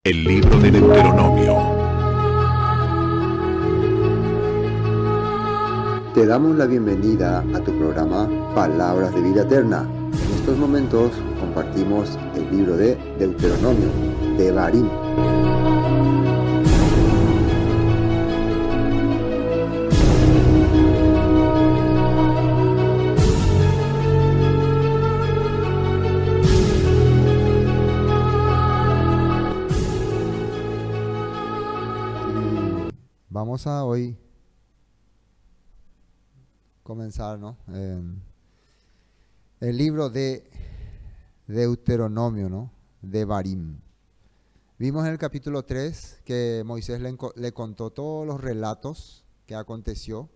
El libro de Deuteronomio. Te damos la bienvenida a tu programa Palabras de Vida Eterna. En estos momentos compartimos el libro de Deuteronomio, de Barim. Vamos a hoy comenzar, ¿no? El libro de Deuteronomio, ¿no? De Barim. Vimos en el capítulo 3 que Moisés le contó todos los relatos que aconteció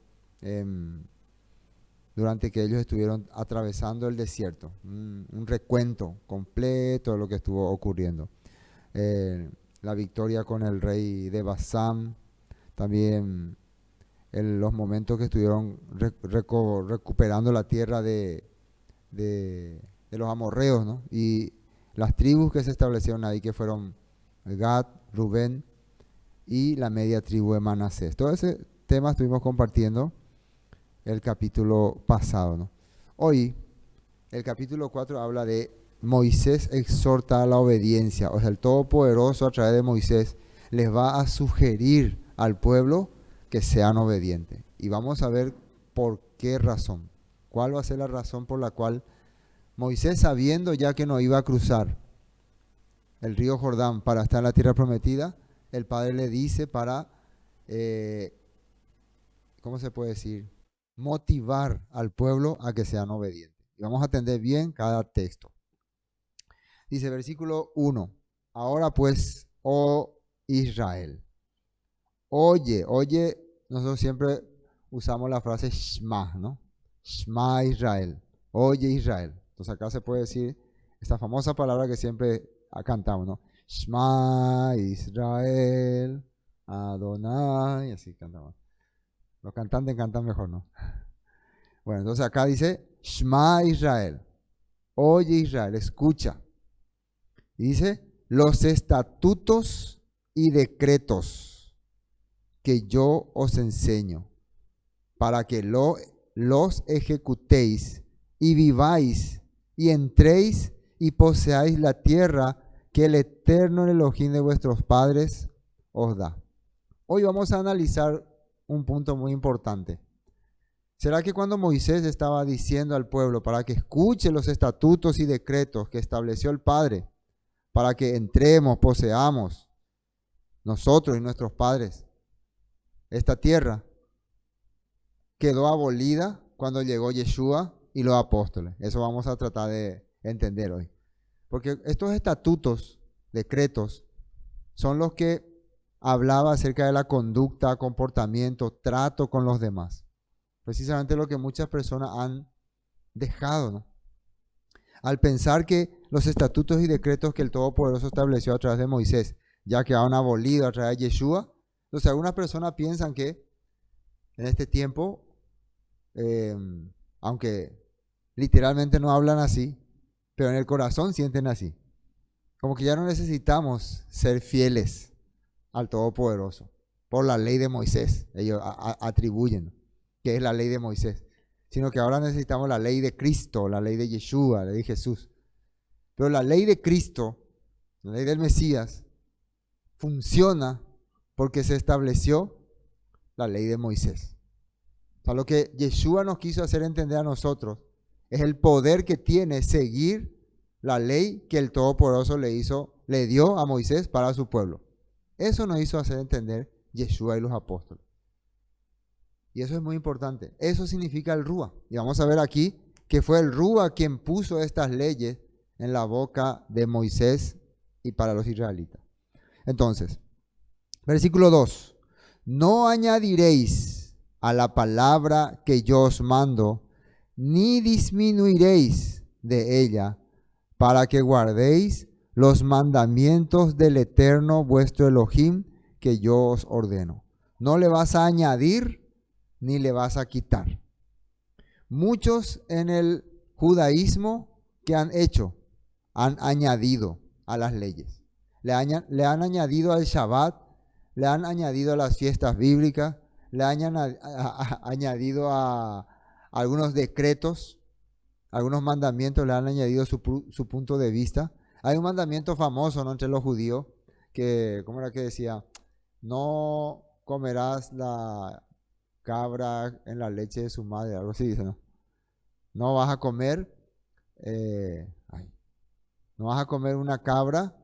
durante que ellos estuvieron atravesando el desierto. Un recuento completo de lo que estuvo ocurriendo. La victoria con el rey de Basán. También los momentos que estuvieron recuperando la tierra de los amorreos, ¿no? Y las tribus que se establecieron ahí, que fueron Gad, Rubén y la media tribu de Manasés. Todo ese tema estuvimos compartiendo el capítulo pasado, ¿no? Hoy, el capítulo 4 habla de Moisés exhorta a la obediencia. O sea, el Todopoderoso a través de Moisés les va a sugerir al pueblo que sean obedientes. Y vamos a ver por qué razón. ¿Cuál va a ser la razón por la cual Moisés, sabiendo ya que no iba a cruzar el río Jordán para estar en la tierra prometida, el Padre le dice para, ¿cómo se puede decir? Motivar al pueblo a que sean obedientes. Y vamos a atender bien cada texto. Dice versículo 1. Ahora pues, oh Israel. Oye, nosotros siempre usamos la frase Shema, ¿no? Shema Israel. Oye Israel. Entonces acá se puede decir esta famosa palabra que siempre cantamos, ¿no? Shema Israel, Adonai, así cantamos. Los cantantes cantan mejor, ¿no? Bueno, entonces acá dice Shema Israel. Oye Israel, escucha. Y dice los estatutos y decretos que yo os enseño, para que los ejecutéis y viváis y entréis y poseáis la tierra que el eterno Elohim de vuestros padres os da. Hoy vamos a analizar un punto muy importante. ¿Será que cuando Moisés estaba diciendo al pueblo para que escuche los estatutos y decretos que estableció el Padre, para que entremos, poseamos nosotros y nuestros padres esta tierra, quedó abolida cuando llegó Yeshua y los apóstoles? Eso vamos a tratar de entender hoy. Porque estos estatutos, decretos, son los que hablaba acerca de la conducta, comportamiento, trato con los demás. Precisamente lo que muchas personas han dejado, ¿no? Al pensar que los estatutos y decretos que el Todopoderoso estableció a través de Moisés ya quedaron abolidos a través de Yeshua. Entonces algunas personas piensan que en este tiempo, aunque literalmente no hablan así, pero en el corazón sienten así. Como que ya no necesitamos ser fieles al Todopoderoso por la ley de Moisés. Ellos atribuyen que es la ley de Moisés, sino que ahora necesitamos la ley de Cristo, la ley de Yeshua, la ley de Jesús. Pero la ley de Cristo, la ley del Mesías, funciona porque se estableció la ley de Moisés. O sea, lo que Yeshua nos quiso hacer entender a nosotros es el poder que tiene seguir la ley que el Todopoderoso le dio a Moisés para su pueblo. Eso nos hizo hacer entender Yeshua y los apóstoles. Y eso es muy importante. Eso significa el Rúa. Y vamos a ver aquí que fue el Rúa quien puso estas leyes en la boca de Moisés y para los israelitas. Entonces, versículo 2. No añadiréis a la palabra que yo os mando, ni disminuiréis de ella, para que guardéis los mandamientos del eterno vuestro Elohim que yo os ordeno. No le vas a añadir ni le vas a quitar. Muchos en el judaísmo que han hecho, han añadido a las leyes. le han añadido al Shabbat, le han añadido a las fiestas bíblicas, le han añadido a algunos decretos, algunos mandamientos, le han añadido su punto de vista. Hay un mandamiento famoso, ¿no?, entre los judíos, que, ¿cómo era que decía? No comerás la cabra en la leche de su madre, algo así dice, ¿no? No vas a comer, no vas a comer una cabra,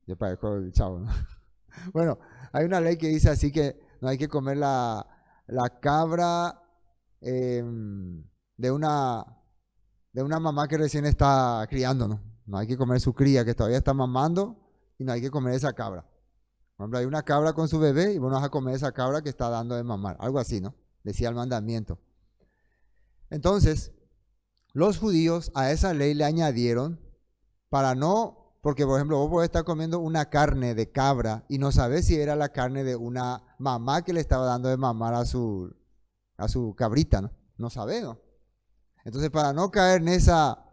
yo parezco el chavo, ¿no? Bueno, hay una ley que dice así que no hay que comer la cabra de una mamá que recién está criando, ¿no? No hay que comer su cría que todavía está mamando y no hay que comer esa cabra. Por ejemplo, hay una cabra con su bebé y vos no vas a comer esa cabra que está dando de mamar. Algo así, ¿no? Decía el mandamiento. Entonces, los judíos a esa ley le añadieron para no, porque por ejemplo vos podés estar comiendo una carne de cabra y no sabés si era la carne de una mamá que le estaba dando de mamar a su cabrita, ¿no? No sabés, ¿no? Entonces, para no caer en esa,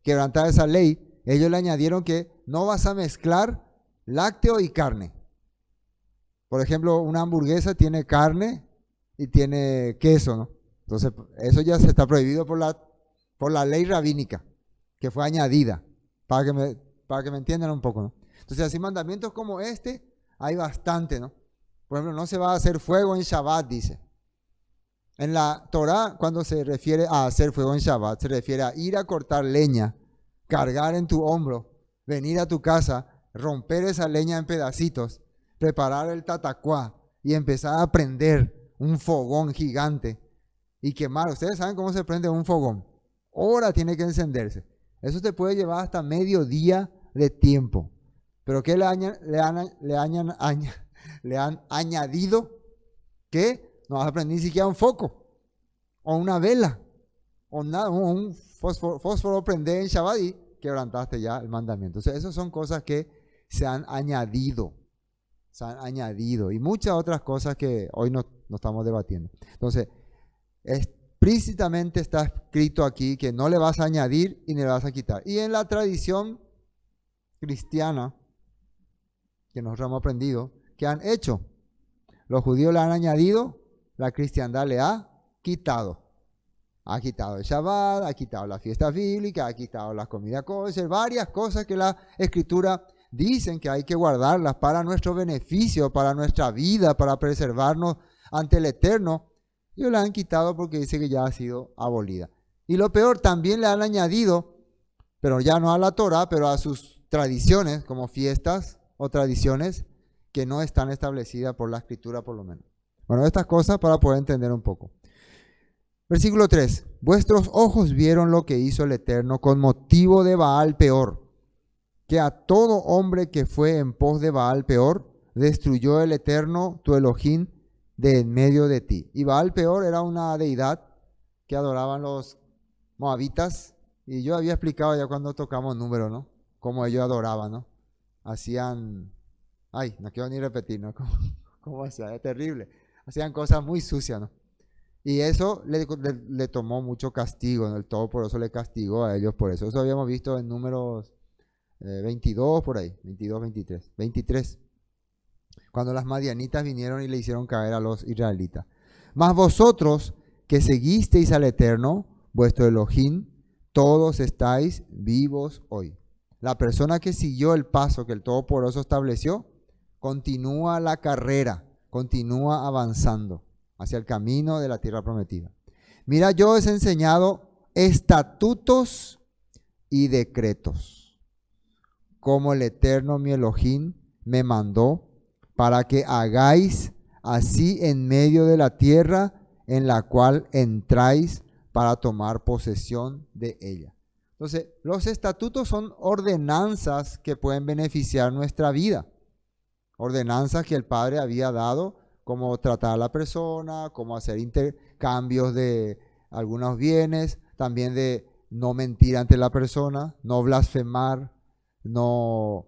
quebrantar esa ley, ellos le añadieron que no vas a mezclar lácteo y carne. Por ejemplo, una hamburguesa tiene carne y tiene queso, ¿no? Entonces, eso ya se está prohibido por la ley rabínica, que fue añadida, para que me entiendan un poco, ¿no? Entonces, así mandamientos como este, hay bastante, ¿no? Por ejemplo, no se va a hacer fuego en Shabbat, dice. En la Torah, cuando se refiere a hacer fuego en Shabbat, se refiere a ir a cortar leña, cargar en tu hombro, venir a tu casa, romper esa leña en pedacitos, preparar el tatacuá y empezar a prender un fogón gigante y quemar. Ustedes saben cómo se prende un fogón. Hora tiene que encenderse. Eso te puede llevar hasta medio día de tiempo. Pero ¿qué le han añadido? Que no vas a prender ni siquiera un foco o una vela o nada, un fósforo prender en Shabbat y quebrantaste ya el mandamiento. Entonces, esas son cosas que se han añadido. Y muchas otras cosas que hoy no estamos debatiendo. Entonces, explícitamente está escrito aquí que no le vas a añadir y ni le vas a quitar. Y en la tradición cristiana que nosotros hemos aprendido, ¿qué han hecho? Los judíos le han añadido, la cristiandad le ha quitado. Ha quitado el Shabbat, ha quitado la fiesta bíblica, ha quitado las comidas kosher, varias cosas que la Escritura dicen que hay que guardarlas para nuestro beneficio, para nuestra vida, para preservarnos ante el Eterno. Ellos la han quitado porque dice que ya ha sido abolida. Y lo peor, también le han añadido, pero ya no a la Torah, pero a sus tradiciones, como fiestas o tradiciones que no están establecidas por la Escritura por lo menos. Bueno, estas cosas para poder entender un poco. Versículo 3. Vuestros ojos vieron lo que hizo el Eterno con motivo de Baal Peor, que a todo hombre que fue en pos de Baal Peor, destruyó el Eterno tu Elohim de en medio de ti. Y Baal Peor era una deidad que adoraban los moabitas, y yo había explicado ya cuando tocamos números, ¿no? Cómo ellos adoraban, ¿no? Hacían, no quiero ni repetir, ¿no? ¿Cómo hacían? Es terrible. Hacían cosas muy sucias, ¿no? Y eso le tomó mucho castigo, ¿no? El Todopoderoso le castigó a ellos por eso. Eso habíamos visto en números 22 por ahí, 22, 23. Cuando las madianitas vinieron y le hicieron caer a los israelitas. Mas vosotros que seguisteis al Eterno, vuestro Elohim, todos estáis vivos hoy. La persona que siguió el paso que el Todopoderoso estableció, continúa la carrera, continúa avanzando hacia el camino de la tierra prometida. Mira, yo os he enseñado estatutos y decretos, como el Eterno mi Elohim me mandó, para que hagáis así en medio de la tierra en la cual entráis para tomar posesión de ella. Entonces, los estatutos son ordenanzas que pueden beneficiar nuestra vida. Ordenanzas que el Padre había dado, cómo tratar a la persona, cómo hacer intercambios de algunos bienes, también de no mentir ante la persona, no blasfemar, no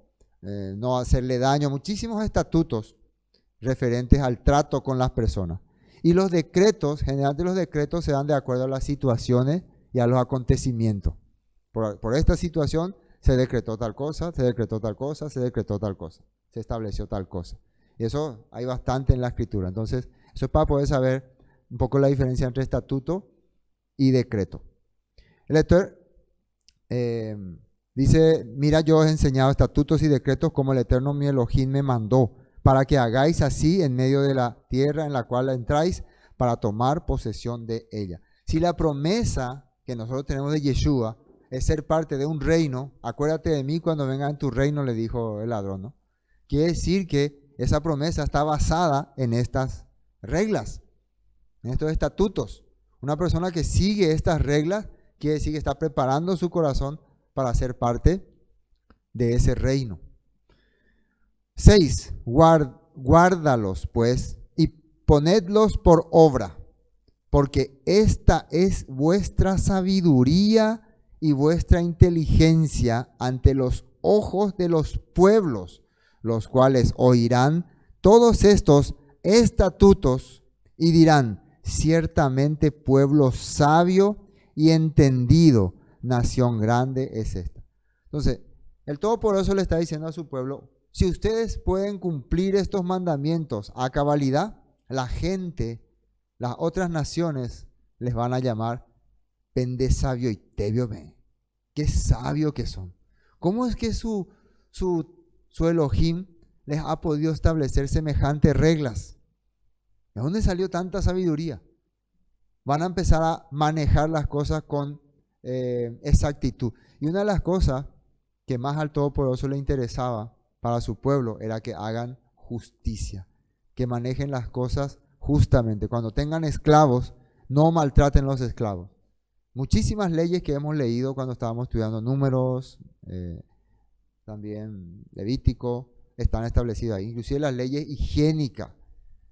hacerle daño, muchísimos estatutos referentes al trato con las personas. Y los decretos, generalmente los decretos se dan de acuerdo a las situaciones y a los acontecimientos. Por esta situación se decretó tal cosa, se decretó tal cosa, se decretó tal cosa, se estableció tal cosa. Y eso hay bastante en la escritura. Entonces, eso es para poder saber un poco la diferencia entre estatuto y decreto. El lector dice, mira, yo os he enseñado estatutos y decretos como el Eterno mi Elohim me mandó, para que hagáis así en medio de la tierra en la cual entráis, para tomar posesión de ella. Si la promesa que nosotros tenemos de Yeshua es ser parte de un reino, acuérdate de mí cuando venga en tu reino, le dijo el ladrón, ¿no? Quiere decir que esa promesa está basada en estas reglas, en estos estatutos. Una persona que sigue estas reglas quiere decir que está preparando su corazón para ser parte de ese reino. 6. Guárdalos pues y ponedlos por obra, porque esta es vuestra sabiduría y vuestra inteligencia ante los ojos de los pueblos, los cuales oirán todos estos estatutos y dirán, ciertamente pueblo sabio y entendido, nación grande es esta. Entonces, el Todopoderoso le está diciendo a su pueblo, si ustedes pueden cumplir estos mandamientos a cabalidad, la gente, las otras naciones les van a llamar pende sabio y tebio me. Qué sabio que son. ¿Cómo es que su Elohim les ha podido establecer semejantes reglas? ¿De dónde salió tanta sabiduría? Van a empezar a manejar las cosas con exactitud. Y una de las cosas que más al Todopoderoso le interesaba para su pueblo era que hagan justicia, que manejen las cosas justamente. Cuando tengan esclavos, no maltraten los esclavos. Muchísimas leyes que hemos leído cuando estábamos estudiando Números, también Levítico, están establecidas ahí. Inclusive las leyes higiénicas,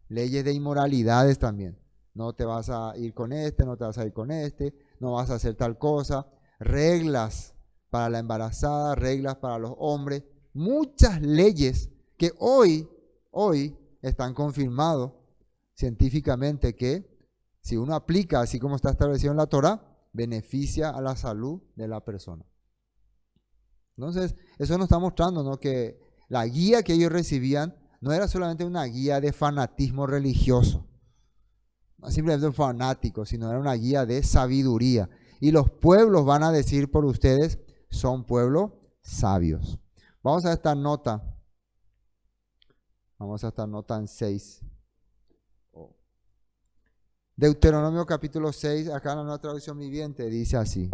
leyes de inmoralidades también. No te vas a ir con este, no te vas a ir con este, no vas a hacer tal cosa. Reglas para la embarazada, reglas para los hombres. Muchas leyes que hoy están confirmados científicamente que si uno aplica así como está establecido en la Torá, beneficia a la salud de la persona. Entonces, eso nos está mostrando, ¿no?, que la guía que ellos recibían no era solamente una guía de fanatismo religioso, no simplemente un fanático, sino era una guía de sabiduría. Y los pueblos van a decir por ustedes, son pueblos sabios. Vamos a esta nota. Vamos a esta nota en 6. Deuteronomio capítulo 6, acá en la nueva traducción viviente, dice así.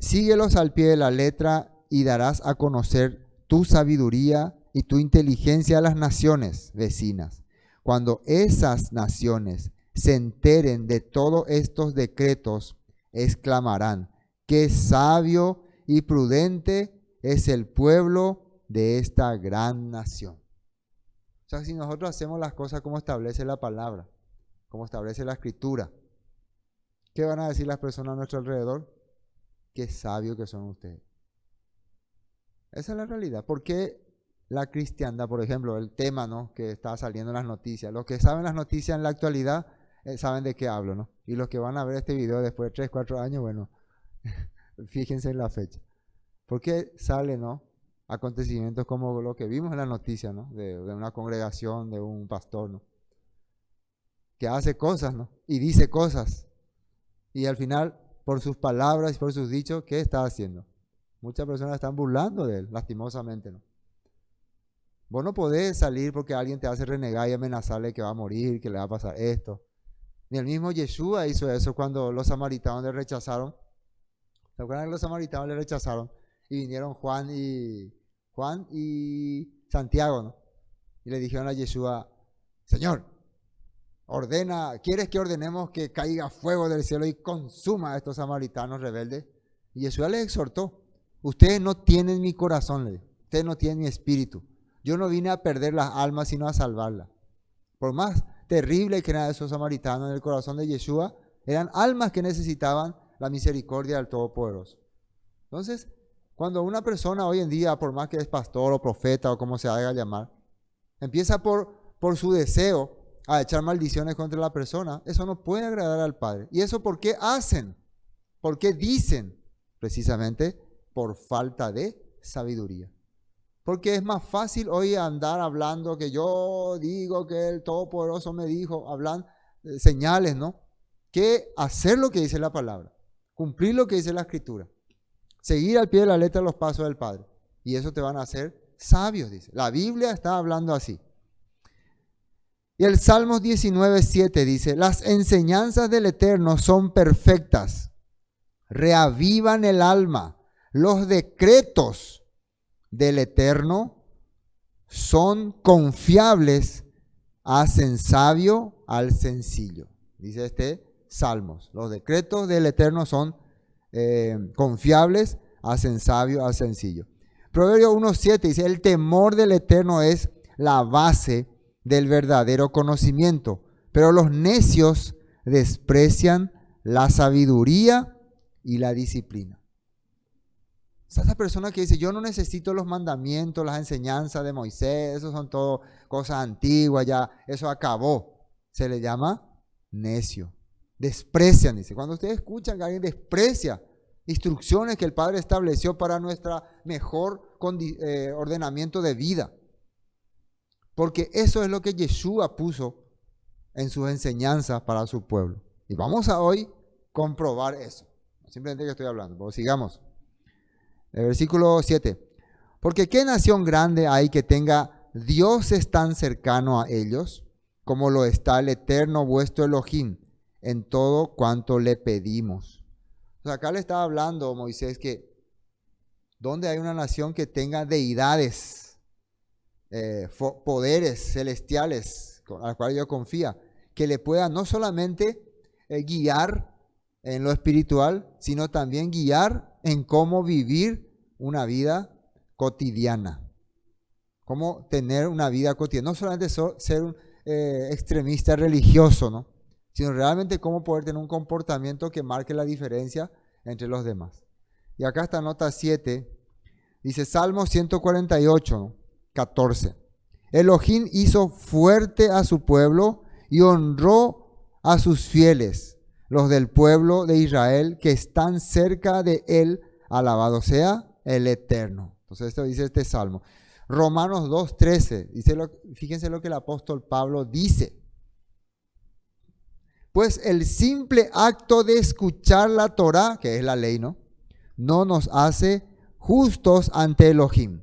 Síguelos al pie de la letra y darás a conocer tu sabiduría y tu inteligencia a las naciones vecinas. Cuando esas naciones se enteren de todos estos decretos, exclamarán, qué sabio y prudente es el pueblo de esta gran nación. O sea, si nosotros hacemos las cosas como establece la palabra, como establece la escritura, ¿qué van a decir las personas a nuestro alrededor? Qué sabios que son ustedes. Esa es la realidad. ¿Por qué la cristiandad, por ejemplo, el tema, ¿no?, que está saliendo en las noticias? Los que saben las noticias en la actualidad saben de qué hablo, ¿no? Y los que van a ver este video después de 3, 4 años, bueno, fíjense en la fecha. ¿Por qué salen, ¿no?, acontecimientos como lo que vimos en la noticia, ¿no?, de una congregación, de un pastor, ¿no?, que hace cosas, ¿no?, y dice cosas, y al final, por sus palabras y por sus dichos, ¿qué está haciendo? Muchas personas están burlando de él, lastimosamente, ¿no? Vos no podés salir porque alguien te hace renegar y amenazarle que va a morir, que le va a pasar esto. Ni el mismo Yeshua hizo eso cuando los samaritanos le rechazaron. ¿Se acuerdan que los samaritanos le rechazaron? Y vinieron Juan y Santiago, ¿no? Y le dijeron a Yeshua, Señor, ¿quieres que ordenemos que caiga fuego del cielo y consuma a estos samaritanos rebeldes? Y Yeshua les exhortó, ustedes no tienen mi corazón, ustedes no tienen mi espíritu. Yo no vine a perder las almas, sino a salvarlas. Por más terrible que eran esos samaritanos en el corazón de Yeshua, eran almas que necesitaban la misericordia del Todopoderoso. Entonces, cuando una persona hoy en día, por más que es pastor o profeta o como se haga llamar, empieza por su deseo a echar maldiciones contra la persona, eso no puede agradar al Padre. ¿Y eso por qué hacen? ¿Por qué dicen? precisamente por falta de sabiduría. Porque es más fácil hoy andar hablando que yo digo que el Todopoderoso me dijo, hablan señales, ¿no? Que hacer lo que dice la palabra, cumplir lo que dice la Escritura, seguir al pie de la letra los pasos del Padre. Y eso te van a hacer sabios, dice. La Biblia está hablando así. Y el Salmos 19:7 dice, las enseñanzas del Eterno son perfectas, reavivan el alma, los decretos del Eterno son confiables, hacen sabio al sencillo. Dice este Salmos, los decretos del Eterno son confiables, hacen sabio al sencillo. Proverbio 1:7 dice, el temor del Eterno es la base del verdadero conocimiento, pero los necios desprecian la sabiduría y la disciplina. Esa persona que dice, yo no necesito los mandamientos, las enseñanzas de Moisés, eso son todo cosas antiguas, ya eso acabó. Se le llama necio. Desprecian, dice. Cuando ustedes escuchan que alguien desprecia instrucciones que el Padre estableció para nuestro mejor ordenamiento de vida. Porque eso es lo que Yeshua puso en sus enseñanzas para su pueblo. Y vamos a hoy comprobar eso. Simplemente que estoy hablando, pero sigamos. El versículo 7. Porque ¿qué nación grande hay que tenga dioses tan cercano a ellos, como lo está el Eterno vuestro Elohim, en todo cuanto le pedimos? O sea, acá le estaba hablando Moisés que ¿dónde hay una nación que tenga deidades, poderes celestiales a los cuales yo confía, que le puedan no solamente guiar en lo espiritual, sino también guiar en cómo vivir una vida cotidiana, cómo tener una vida cotidiana, no solamente ser un extremista religioso, ¿no? Sino realmente cómo poder tener un comportamiento que marque la diferencia entre los demás. Y acá está nota 7, dice Salmo 148, 14. Elohim hizo fuerte a su pueblo y honró a sus fieles, los del pueblo de Israel que están cerca de él, alabado sea el Eterno. Entonces esto dice este Salmo. Romanos 2:13, fíjense lo que el apóstol Pablo dice. Pues el simple acto de escuchar la Torá, que es la ley, ¿no? No nos hace justos ante Elohim.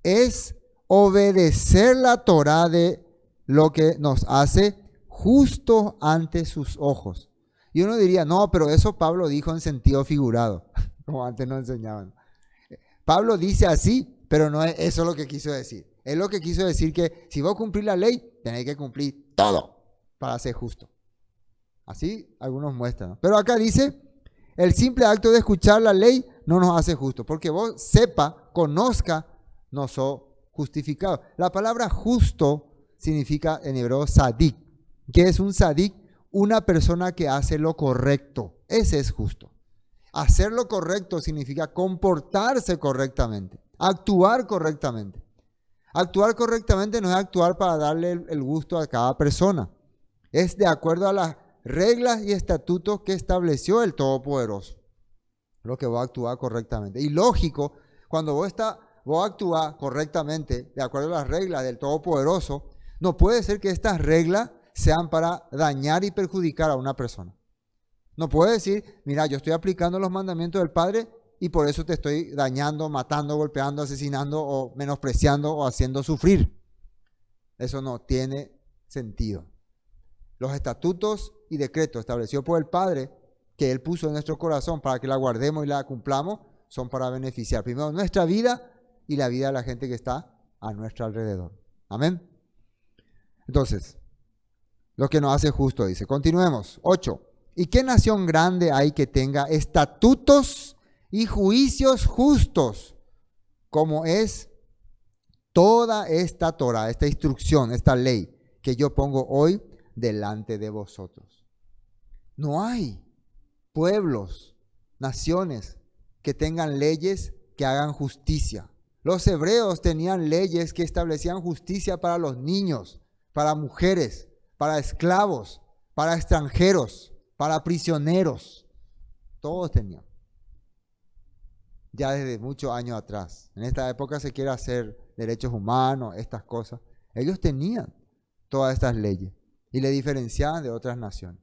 Es obedecer la Torá de lo que nos hace justos ante sus ojos. Y uno diría, no, pero eso Pablo dijo en sentido figurado, como antes nos enseñaban. Pablo dice así, pero no es eso lo que quiso decir. Es lo que quiso decir que si vos cumplís la ley, tenés que cumplir todo para ser justo. Así algunos muestran. Pero acá dice, el simple acto de escuchar la ley no nos hace justos, porque vos sepa, conozca, no sos justificado. La palabra justo significa en hebreo sadik. ¿Qué es un sadik? Una persona que hace lo correcto. Ese es justo. Hacer lo correcto significa comportarse correctamente, actuar correctamente. Actuar correctamente no es actuar para darle el gusto a cada persona. Es de acuerdo a las reglas y estatutos que estableció el Todopoderoso, lo que va a actuar correctamente. Y lógico, cuando vos actúas correctamente, de acuerdo a las reglas del Todopoderoso, no puede ser que estas reglas sean para dañar y perjudicar a una persona. No puede decir, mira, yo estoy aplicando los mandamientos del Padre y por eso te estoy dañando, matando, golpeando, asesinando o menospreciando o haciendo sufrir. Eso no tiene sentido. Los estatutos y decretos establecidos por el Padre, que Él puso en nuestro corazón para que la guardemos y la cumplamos, son para beneficiar primero nuestra vida y la vida de la gente que está a nuestro alrededor. Amén. Entonces, lo que nos hace justo, dice. Continuemos. 8. ¿Y qué nación grande hay que tenga estatutos y juicios justos, como es toda esta Torah, esta instrucción, esta ley que yo pongo hoy delante de vosotros? No hay pueblos, naciones que tengan leyes que hagan justicia. Los hebreos tenían leyes que establecían justicia para los niños, para mujeres, para esclavos, para extranjeros, para prisioneros. Todos tenían. ya desde muchos años atrás. En esta época se quiere hacer derechos humanos, estas cosas. Ellos tenían todas estas leyes y le diferenciaban de otras naciones.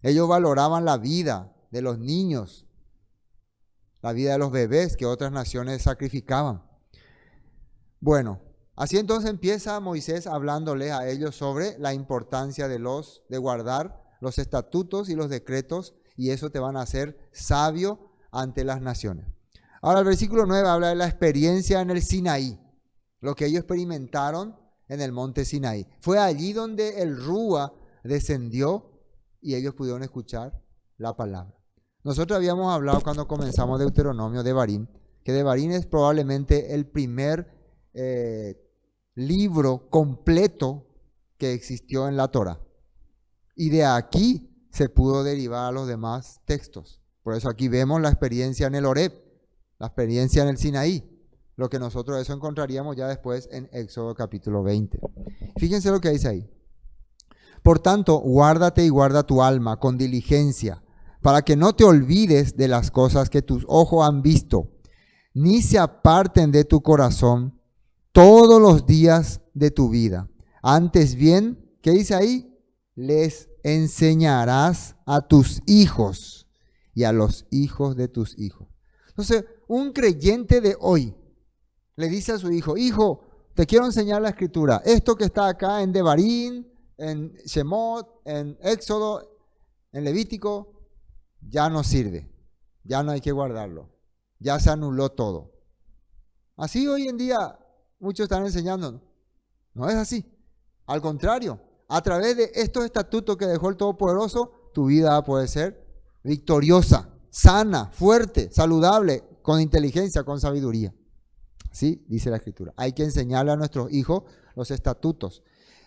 Ellos valoraban la vida de los niños, la vida de los bebés que otras naciones sacrificaban. Bueno, así entonces empieza Moisés hablándoles a ellos sobre la importancia de guardar los estatutos y los decretos, y eso te van a hacer sabio ante las naciones. Ahora el versículo 9 habla de la experiencia en el Sinaí, lo que ellos experimentaron en el monte Sinaí. Fue allí donde el Rúa descendió y ellos pudieron escuchar la palabra. Nosotros habíamos hablado cuando comenzamos Deuteronomio de Devarim, que Devarim es probablemente el primer libro completo que existió en la Torá. Y de aquí se pudo derivar a los demás textos. Por eso aquí vemos la experiencia en el Horeb, la experiencia en el Sinaí, lo que nosotros eso encontraríamos ya después en Éxodo capítulo 20. Fíjense lo que dice ahí. Por tanto, guárdate y guarda tu alma con diligencia, para que no te olvides de las cosas que tus ojos han visto, ni se aparten de tu corazón todos los días de tu vida. Antes bien, ¿qué dice ahí? Les enseñarás a tus hijos y a los hijos de tus hijos. Entonces, un creyente de hoy le dice a su hijo, hijo, te quiero enseñar la escritura. Esto que está acá en Devarim, en Shemot, en Éxodo, en Levítico, ya no sirve. Ya no hay que guardarlo. Ya se anuló todo. Así hoy en día muchos están enseñando. No es así. Al contrario, a través de estos estatutos que dejó el Todopoderoso, tu vida puede ser victoriosa, sana, fuerte, saludable, con inteligencia, con sabiduría. ¿Sí? Dice la Escritura. Hay que enseñarle a nuestros hijos los estatutos.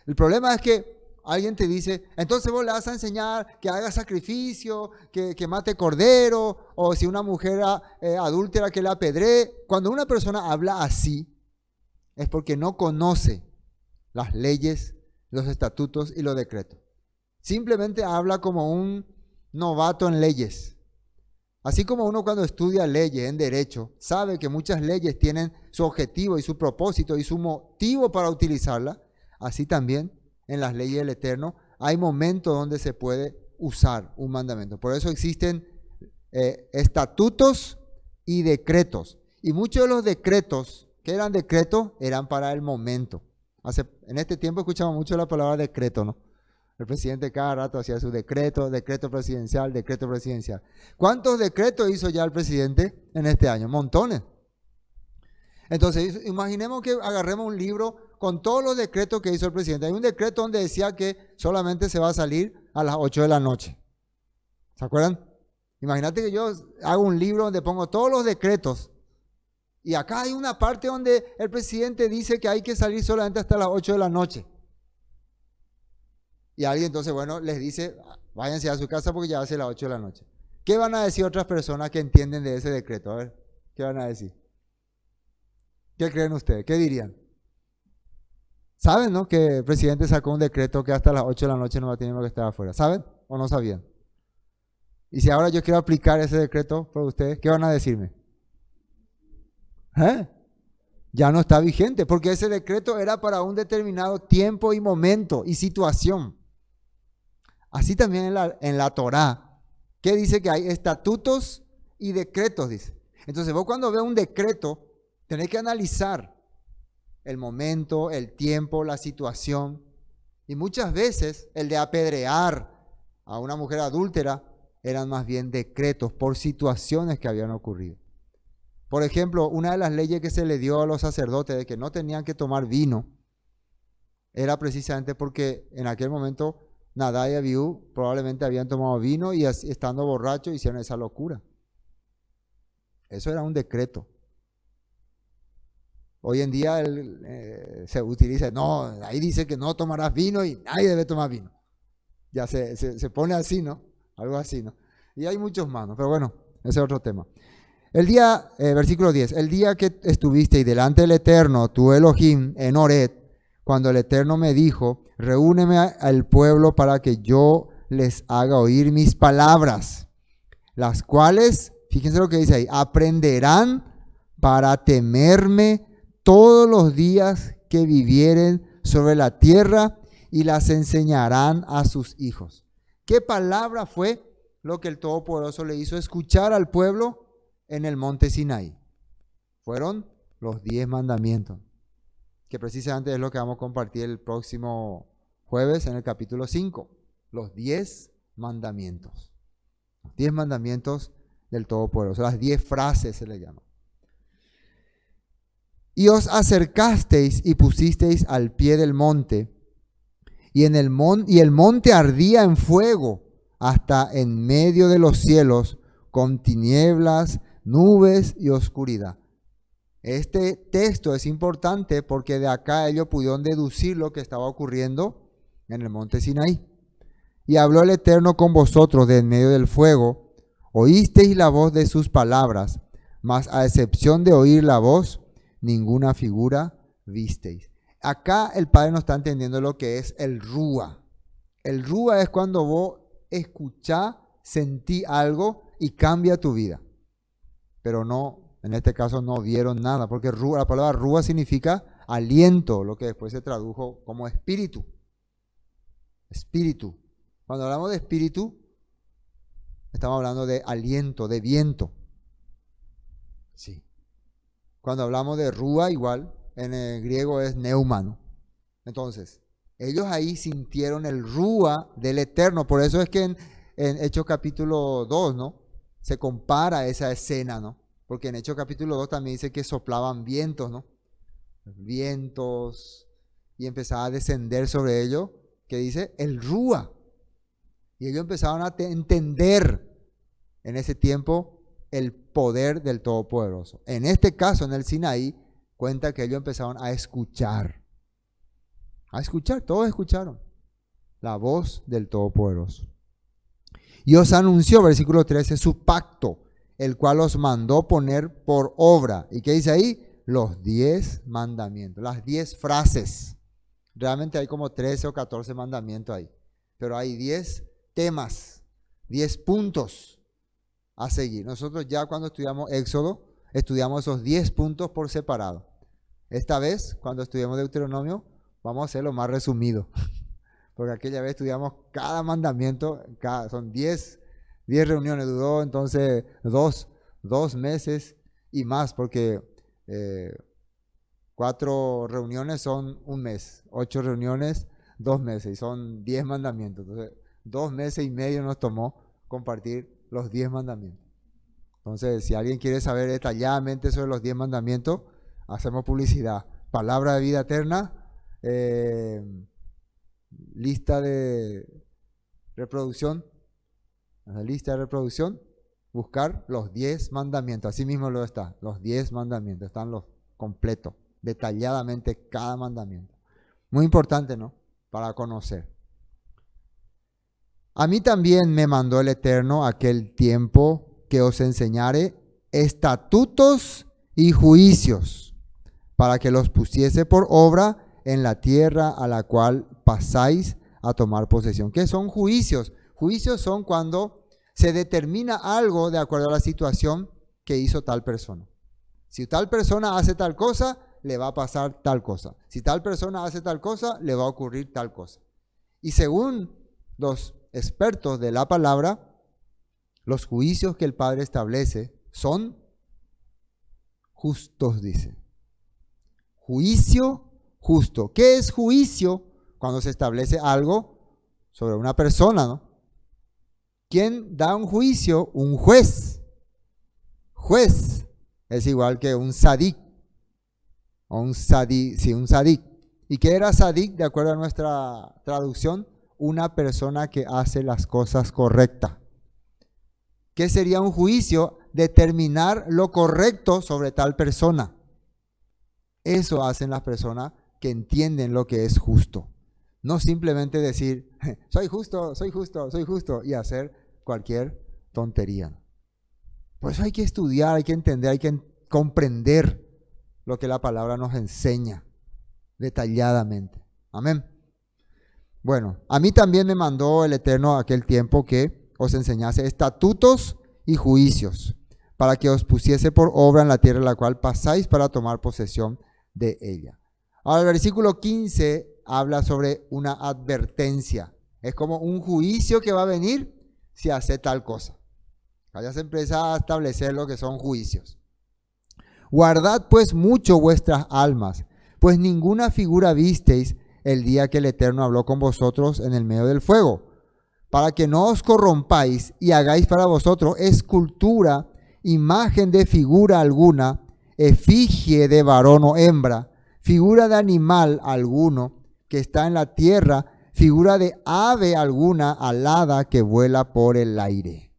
El problema es que alguien te dice, entonces vos le vas a enseñar que haga sacrificio, que mate cordero, o si una mujer adúltera que la apedree. Cuando una persona habla así, es porque no conoce las leyes, los estatutos y los decretos. Simplemente habla como un novato en leyes. Así como uno cuando estudia leyes en derecho, sabe que muchas leyes tienen su objetivo y su propósito y su motivo para utilizarla, así también en las leyes del Eterno hay momentos donde se puede usar un mandamiento. Por eso existen estatutos y decretos. Y muchos de los decretos, que eran decretos, eran para el momento. En este tiempo escuchamos mucho la palabra decreto, ¿no? El presidente cada rato hacía su decreto, decreto presidencial, decreto presidencial. ¿Cuántos decretos hizo ya el presidente en este año? Montones. Entonces, imaginemos que agarremos un libro con todos los decretos que hizo el presidente. Hay un decreto donde decía que solamente se va a salir a las 8 de la noche. ¿Se acuerdan? Imagínate que yo hago un libro donde pongo todos los decretos. Y acá hay una parte donde el presidente dice que hay que salir solamente hasta las 8 de la noche. Y alguien entonces, bueno, les dice, váyanse a su casa porque ya hace las 8 de la noche. ¿Qué van a decir otras personas que entienden de ese decreto? A ver, ¿qué van a decir? ¿Qué creen ustedes? ¿Qué dirían? ¿Saben, no? Que el presidente sacó un decreto que hasta las 8 de la noche no tenemos que estar afuera. ¿Saben o no sabían? Y si ahora yo quiero aplicar ese decreto por ustedes, ¿qué van a decirme? Ya no está vigente, porque ese decreto era para un determinado tiempo y momento y situación. Así también en la Torá, que dice que hay estatutos y decretos, dice. Entonces vos cuando ves un decreto, tenés que analizar el momento, el tiempo, la situación. Y muchas veces el de apedrear a una mujer adúltera eran más bien decretos por situaciones que habían ocurrido. Por ejemplo, una de las leyes que se le dio a los sacerdotes de que no tenían que tomar vino era precisamente porque en aquel momento Nadab y Abiú probablemente habían tomado vino y estando borrachos hicieron esa locura. Eso era un decreto. Hoy en día se utiliza, no, ahí dice que no tomarás vino y nadie debe tomar vino. Ya se pone así, ¿no? Algo así, ¿no? Y hay muchos más, ¿no? Pero bueno, ese es otro tema. El día, versículo 10, el día que estuviste delante del Eterno, tu Elohim, en Horeb, cuando el Eterno me dijo, reúneme al pueblo para que yo les haga oír mis palabras, las cuales, Fíjense lo que dice ahí. Aprenderán para temerme todos los días que vivieren sobre la tierra y las enseñarán a sus hijos. ¿Qué palabra fue lo que el Todopoderoso le hizo escuchar al pueblo en el monte Sinaí? Fueron los 10 mandamientos, que precisamente es lo que vamos a compartir el próximo jueves en el capítulo 5. Los 10 mandamientos. Los 10 mandamientos del Todopoderoso. Las 10 frases se le llama. Y os acercasteis y pusisteis al pie del monte, y el monte ardía en fuego hasta en medio de los cielos, con tinieblas, nubes y oscuridad. Este texto es importante porque de acá ellos pudieron deducir lo que estaba ocurriendo en el monte Sinaí. Y habló el Eterno con vosotros de en medio del fuego, oísteis la voz de sus palabras, mas a excepción de oír la voz, ninguna figura visteis. Acá el Padre no está entendiendo lo que es el Rúa. El Rúa es cuando vos escuchás, sentí algo y cambia tu vida. Pero no, en este caso no vieron nada, porque la palabra Rúa significa aliento, lo que después se tradujo como espíritu. Espíritu. Cuando hablamos de espíritu, estamos hablando de aliento, de viento. Sí. Cuando hablamos de Rúa, igual, en el griego es neumano. Entonces, ellos ahí sintieron el Rúa del Eterno. Por eso es que en Hechos capítulo 2, ¿no? Se compara esa escena, ¿no? Porque en Hechos capítulo 2 también dice que soplaban vientos, ¿no? Vientos, y empezaba a descender sobre ellos, que dice el Rúa. Y ellos empezaron a entender en ese tiempo el poder del Todopoderoso. En este caso, en el Sinaí, cuenta que ellos empezaron a escuchar. A escuchar, todos escucharon la voz del Todopoderoso. Y os anunció, versículo 13, su pacto, el cual os mandó poner por obra. ¿Y qué dice ahí? Los 10 mandamientos, las 10 frases. Realmente hay como 13 o 14 mandamientos ahí. Pero hay 10 temas, 10 puntos a seguir. Nosotros ya cuando estudiamos Éxodo, estudiamos esos 10 puntos por separado. Esta vez, cuando estudiamos Deuteronomio, vamos a hacerlo más resumido. Porque aquella vez estudiamos cada mandamiento, son 10 reuniones, duró entonces 2 meses y más, porque 4 reuniones son 1 mes, 8 reuniones, 2 meses, y son 10 mandamientos. Entonces, 2 meses y medio nos tomó compartir los 10 mandamientos. Entonces, si alguien quiere saber detalladamente sobre los 10 mandamientos, hacemos publicidad. Palabra de vida eterna, lista de reproducción, buscar los 10 mandamientos. Así mismo lo está, los 10 mandamientos, están los completos, detalladamente cada mandamiento. Muy importante, ¿no? Para conocer. A mí también me mandó el Eterno aquel tiempo que os enseñare estatutos y juicios, para que los pusiese por obra en la tierra a la cual pasáis a tomar posesión. ¿Qué son juicios? Juicios son cuando se determina algo de acuerdo a la situación que hizo tal persona. Si tal persona hace tal cosa, le va a pasar tal cosa. Si tal persona hace tal cosa, le va a ocurrir tal cosa. Y según los expertos de la palabra, los juicios que el Padre establece son justos, dice. Juicio justo. ¿Qué es juicio? Cuando se establece algo sobre una persona, ¿no? ¿Quién da un juicio? Un juez. Juez es igual que un sadik. O un sadik, sí, un sadik. ¿Y qué era sadik? De acuerdo a nuestra traducción, una persona que hace las cosas correctas. ¿Qué sería un juicio? Determinar lo correcto sobre tal persona. Eso hacen las personas que entienden lo que es justo. No simplemente decir, soy justo, soy justo, soy justo, y hacer cualquier tontería. Por eso hay que estudiar, hay que entender, hay que comprender lo que la palabra nos enseña detalladamente. Amén. Bueno, a mí también me mandó el Eterno aquel tiempo que os enseñase estatutos y juicios, para que os pusiese por obra en la tierra en la cual pasáis para tomar posesión de ella. Ahora el versículo 15 habla sobre una advertencia. Es como un juicio que va a venir si hace tal cosa. Allá se empieza a establecer lo que son juicios. Guardad pues mucho vuestras almas, pues ninguna figura visteis el día que el Eterno habló con vosotros en el medio del fuego, para que no os corrompáis y hagáis para vosotros escultura, imagen de figura alguna, efigie de varón o hembra, figura de animal alguno que está en la tierra, figura de ave alguna alada que vuela por el aire,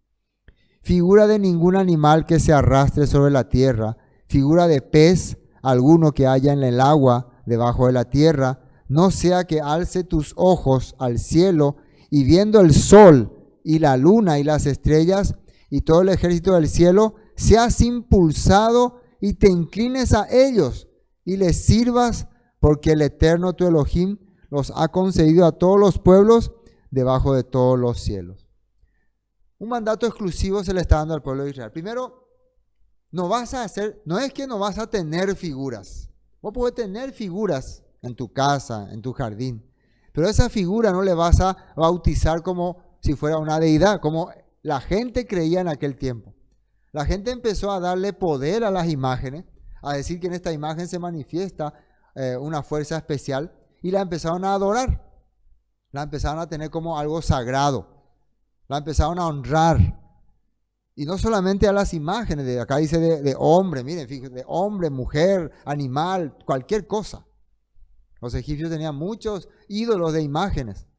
figura de ningún animal que se arrastre sobre la tierra, figura de pez alguno que haya en el agua debajo de la tierra, no sea que alce tus ojos al cielo y viendo el sol y la luna y las estrellas y todo el ejército del cielo, seas impulsado y te inclines a ellos y les sirvas, porque el Eterno tu Elohim los ha concedido a todos los pueblos debajo de todos los cielos. Un mandato exclusivo se le está dando al pueblo de Israel. Primero, no es que no vas a tener figuras. Vos podés tener figuras en tu casa, en tu jardín, pero esa figura no le vas a bautizar como si fuera una deidad, como la gente creía en aquel tiempo. La gente empezó a darle poder a las imágenes, a decir que en esta imagen se manifiesta una fuerza especial, y la empezaron a adorar, la empezaron a tener como algo sagrado, la empezaron a honrar. Y no solamente a las imágenes, de acá dice de hombre, miren, fíjense, de hombre, mujer, animal, cualquier cosa. Los egipcios tenían muchos ídolos de imágenes,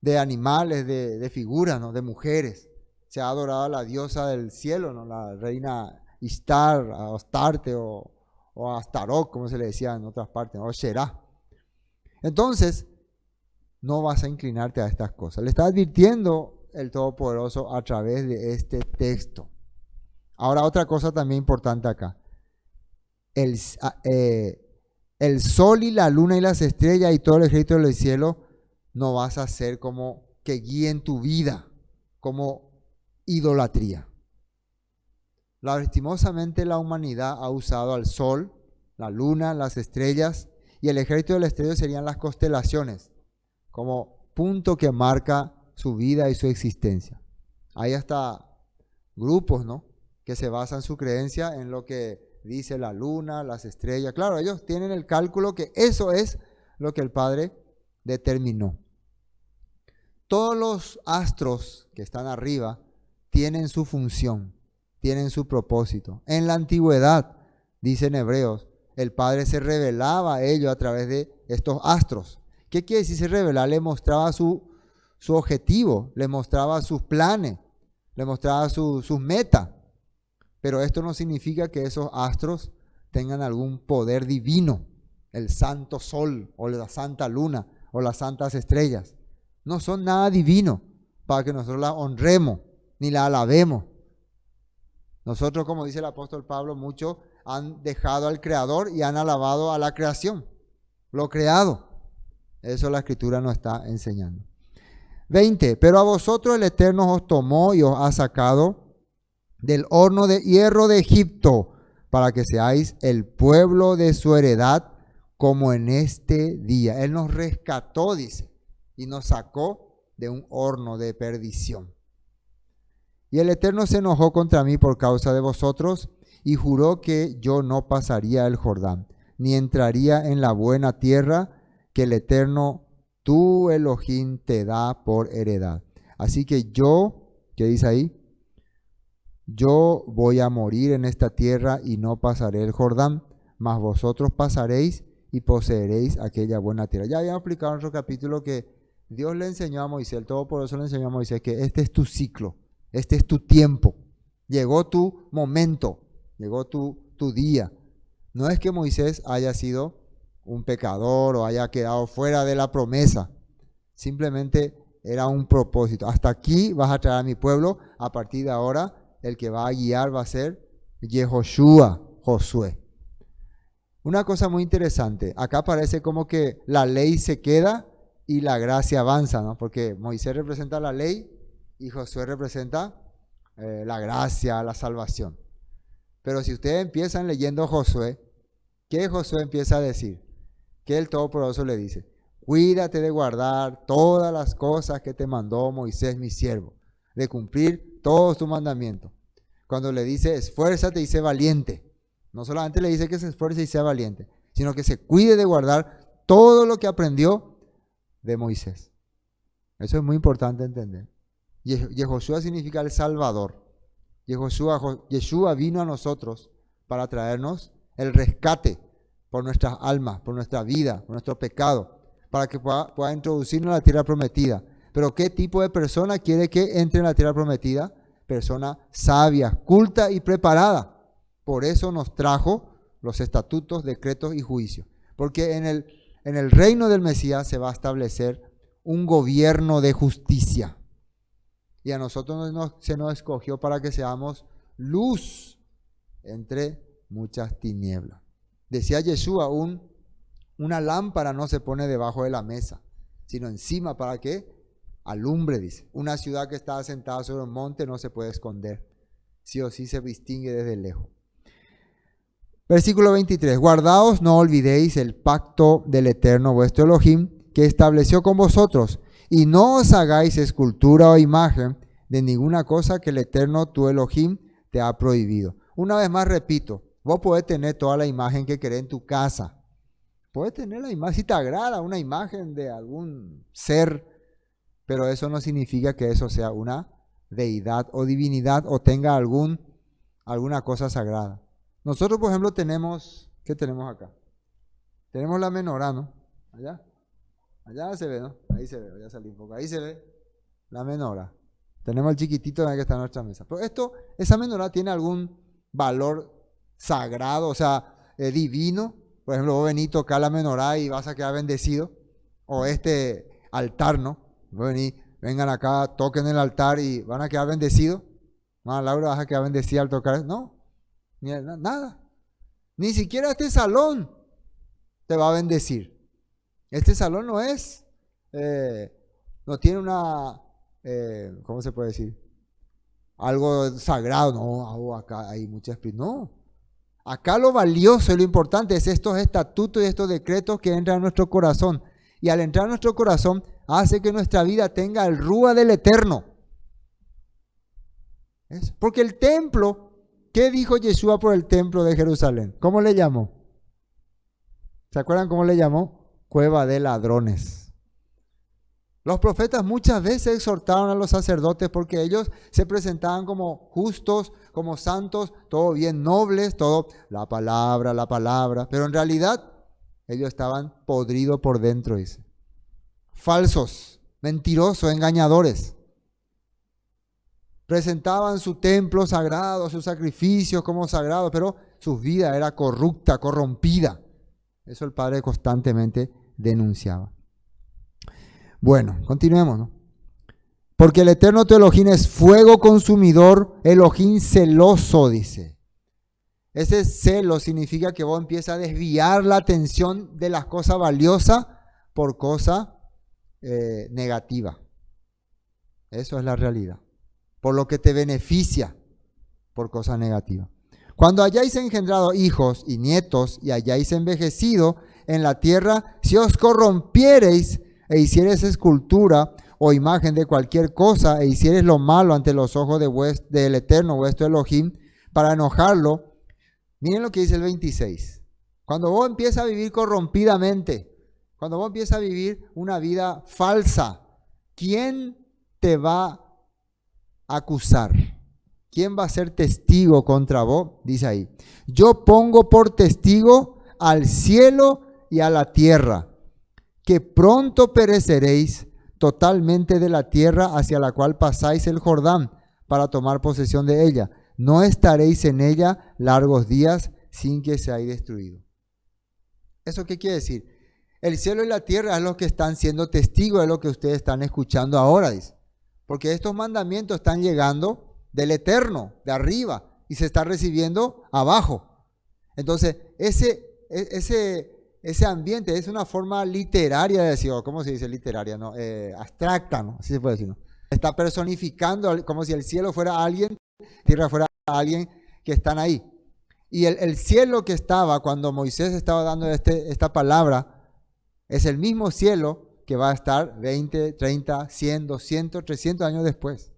de animales, de figuras, ¿no? De mujeres. Se ha adorado a la diosa del cielo, ¿no? La reina Ishtar, Astarte o Astarot, como se le decía en otras partes, o Sherá. Entonces, no vas a inclinarte a estas cosas. Le está advirtiendo el Todopoderoso a través de este texto. Ahora, otra cosa también importante acá. El sol y la luna y las estrellas y todo el ejército del cielo no vas a hacer como que guíen tu vida, como idolatría. Lastimosamente la humanidad ha usado al sol, la luna, las estrellas, y el ejército del cielo serían las constelaciones, como punto que marca su vida y su existencia. Hay hasta grupos, ¿no?, que se basan su creencia en lo que dice la luna, las estrellas. Claro, ellos tienen el cálculo que eso es lo que el Padre determinó. Todos los astros que están arriba tienen su función, tienen su propósito. En la antigüedad, dicen Hebreos, el Padre se revelaba a ellos a través de estos astros. ¿Qué quiere decir se revelaba? Le mostraba su objetivo, le mostraba sus planes, le mostraba sus metas. Pero esto no significa que esos astros tengan algún poder divino, el santo sol o la santa luna o las santas estrellas. No son nada divino para que nosotros las honremos ni la alabemos. Nosotros, como dice el apóstol Pablo, muchos han dejado al Creador y han alabado a la creación, lo creado. Eso la Escritura nos está enseñando. 20. Pero a vosotros el Eterno os tomó y os ha sacado del horno de hierro de Egipto, para que seáis el pueblo de su heredad, como en este día. Él nos rescató, dice, y nos sacó de un horno de perdición. Y el Eterno se enojó contra mí por causa de vosotros, y juró que yo no pasaría el Jordán, ni entraría en la buena tierra que el Eterno, tu Elohim, te da por heredad. Así que yo, ¿qué dice ahí? Yo voy a morir en esta tierra y no pasaré el Jordán, mas vosotros pasaréis y poseeréis aquella buena tierra. Ya habíamos explicado en otro capítulo que Dios le enseñó a Moisés, el Todopoderoso le enseñó a Moisés que este es tu ciclo, este es tu tiempo, llegó tu momento, llegó tu día. No es que Moisés haya sido un pecador o haya quedado fuera de la promesa, simplemente era un propósito. Hasta aquí vas a traer a mi pueblo, a partir de ahora el que va a guiar va a ser Yehoshua, Josué. Una cosa muy interesante, acá parece como que la ley se queda y la gracia avanza, ¿no? Porque Moisés representa la ley y Josué representa la gracia, la salvación. Pero si ustedes empiezan leyendo Josué, ¿qué Josué empieza a decir? Que el Todopoderoso le dice: cuídate de guardar todas las cosas que te mandó Moisés mi siervo, de cumplir todos tus mandamientos. Cuando le dice esfuérzate y sé valiente, no solamente le dice que se esfuerce y sea valiente, sino que se cuide de guardar todo lo que aprendió de Moisés. Eso es muy importante entender. Yehoshua significa el Salvador. Yeshua vino a nosotros para traernos el rescate por nuestras almas, por nuestra vida, por nuestro pecado, para que pueda introducirnos a la tierra prometida. Pero ¿qué tipo de persona quiere que entre en la tierra prometida? Persona sabia, culta y preparada. Por eso nos trajo los estatutos, decretos y juicios. Porque en el reino del Mesías se va a establecer un gobierno de justicia. Y a nosotros se nos escogió para que seamos luz entre muchas tinieblas. Decía Yeshua, una lámpara no se pone debajo de la mesa, sino encima para que alumbre, dice. Una ciudad que está asentada sobre un monte no se puede esconder. Sí o sí se distingue desde lejos. Versículo 23. Guardaos, no olvidéis el pacto del Eterno vuestro Elohim, que estableció con vosotros, y no os hagáis escultura o imagen de ninguna cosa que el Eterno tu Elohim te ha prohibido. Una vez más repito, vos podés tener toda la imagen que querés en tu casa. Puedes tener la imagen, si te agrada una imagen de algún ser, pero eso no significa que eso sea una deidad o divinidad o tenga alguna cosa sagrada. Nosotros, por ejemplo, tenemos, ¿qué tenemos acá? Tenemos la menorá, ¿no? Allá se ve, ¿no? Ahí se ve, voy a salir un poco. Ahí se ve la menorá. Tenemos el chiquitito que está en nuestra mesa. Pero esa menorá tiene algún valor sagrado, o sea, divino. Por ejemplo, vos venís a tocar la menorá y vas a quedar bendecido. O este altar, ¿no? Vos venís, vengan acá, toquen el altar y van a quedar bendecidos. No, Laura, vas a quedar bendecida al tocar. No, nada. Ni siquiera este salón te va a bendecir. Este salón no es, no tiene una, ¿cómo se puede decir? Algo sagrado. No, acá hay mucha espíritu. No. Acá lo valioso y lo importante es estos estatutos y estos decretos que entran a nuestro corazón. Y al entrar a nuestro corazón hace que nuestra vida tenga el rúa del Eterno. ¿Es? Porque el templo, ¿qué dijo Yeshua por el templo de Jerusalén? ¿Cómo le llamó? ¿Se acuerdan cómo le llamó? Cueva de ladrones. Los profetas muchas veces exhortaron a los sacerdotes porque ellos se presentaban como justos, como santos, todo bien nobles, todo la palabra, pero en realidad ellos estaban podridos por dentro, dice. Falsos, mentirosos, engañadores. Presentaban su templo sagrado, sus sacrificios como sagrados, pero su vida era corrupta, corrompida. Eso el Padre constantemente denunciaba. Bueno, continuemos, ¿no? Porque el Eterno tu Elohim es fuego consumidor, Elohim celoso, dice. Ese celo significa que vos empiezas a desviar la atención de las cosas valiosas por cosas negativas. Eso es la realidad. Por lo que te beneficia por cosas negativas. Cuando hayáis engendrado hijos y nietos y hayáis envejecido en la tierra, si os corrompiereis e hiciereis escultura o imagen de cualquier cosa e hiciereis lo malo ante los ojos del Eterno vuestro Elohim para enojarlo, miren lo que dice el 26. Cuando vos empiezas a vivir corrompidamente, cuando vos empiezas a vivir una vida falsa, ¿quién te va a acusar? ¿Quién va a ser testigo contra vos? Dice ahí, yo pongo por testigo al cielo y a la tierra, que pronto pereceréis totalmente de la tierra hacia la cual pasáis el Jordán para tomar posesión de ella. No estaréis en ella largos días sin que seáis destruidos. ¿Eso qué quiere decir? El cielo y la tierra es lo que están siendo testigos de lo que ustedes están escuchando ahora, dice. Porque estos mandamientos están llegando del Eterno, de arriba, y se está recibiendo abajo. Entonces, ese ambiente es una forma literaria de decir, ¿cómo se dice literaria? No, abstracta, ¿no? Así se puede decir, ¿no? Está personificando como si el cielo fuera alguien, la tierra fuera alguien que están ahí. Y el cielo que estaba cuando Moisés estaba dando esta palabra es el mismo cielo que va a estar 20, 30, 100, 200, 300 años después.